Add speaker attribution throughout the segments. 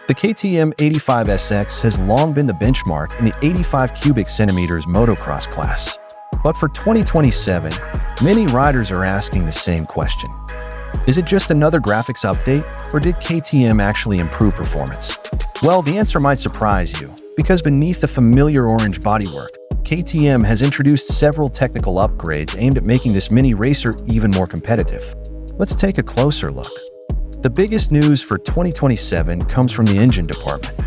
Speaker 1: The KTM 85SX has long been the benchmark in the 85 cubic centimeters motocross class. But for 2027, many riders are asking the same question. Is it just another graphics update, or did KTM actually improve performance? Well, the answer might surprise you, because beneath the familiar orange bodywork, KTM has introduced several technical upgrades aimed at making this mini racer even more competitive. Let's take a closer look. The biggest news for 2027 comes from the engine department.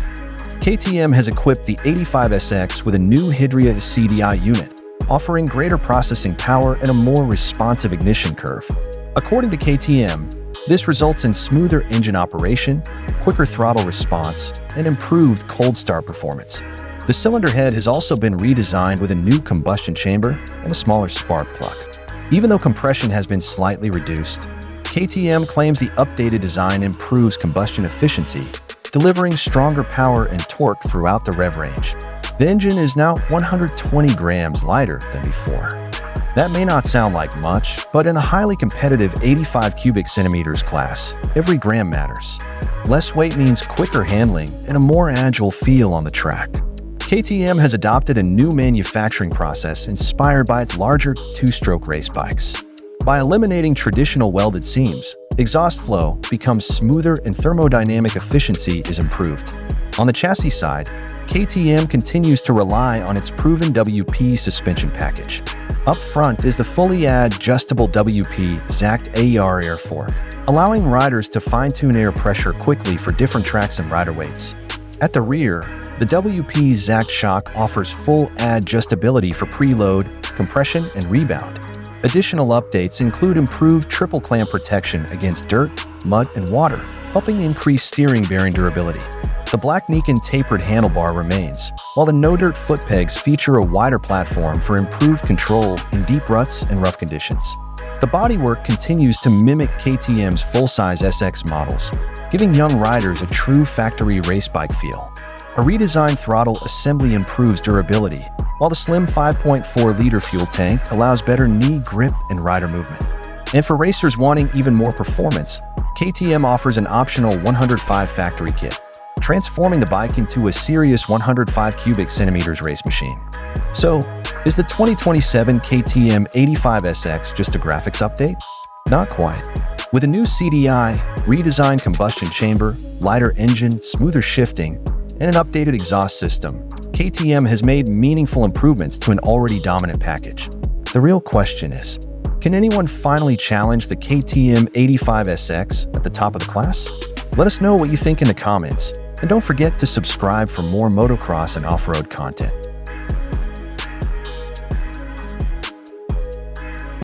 Speaker 1: KTM has equipped the 85SX with a new Hidria CDI unit, offering greater processing power and a more responsive ignition curve. According to KTM, this results in smoother engine operation, quicker throttle response, and improved cold start performance. The cylinder head has also been redesigned with a new combustion chamber and a smaller spark plug. Even though compression has been slightly reduced, KTM claims the updated design improves combustion efficiency, delivering stronger power and torque throughout the rev range. The engine is now 120 grams lighter than before. That may not sound like much, but in the highly competitive 85 cubic centimeters class, every gram matters. Less weight means quicker handling and a more agile feel on the track. KTM has adopted a new manufacturing process inspired by its larger two-stroke race bikes. By eliminating traditional welded seams, exhaust flow becomes smoother and thermodynamic efficiency is improved. On the chassis side, KTM continues to rely on its proven WP suspension package. Up front is the fully adjustable WP XACT air fork, allowing riders to fine-tune air pressure quickly for different tracks and rider weights. At the rear, the WP XACT shock offers full adjustability for preload, compression, and rebound. Additional updates include improved triple clamp protection against dirt, mud, and water, helping increase steering bearing durability. The black Nikon tapered handlebar remains, while the no-dirt foot pegs feature a wider platform for improved control in deep ruts and rough conditions. The bodywork continues to mimic KTM's full-size SX models, giving young riders a true factory race bike feel. A redesigned throttle assembly improves durability, while the slim 5.4-liter fuel tank allows better knee grip and rider movement. And for racers wanting even more performance, KTM offers an optional 105 factory kit, transforming the bike into a serious 105 cubic centimeters race machine. So, is the 2027 KTM 85SX just a graphics update? Not quite. With a new CDI, redesigned combustion chamber, lighter engine, smoother shifting, and an updated exhaust system, KTM has made meaningful improvements to an already dominant package. The real question is, can anyone finally challenge the KTM 85SX at the top of the class? Let us know what you think in the comments, and don't forget to subscribe for more motocross and off-road content.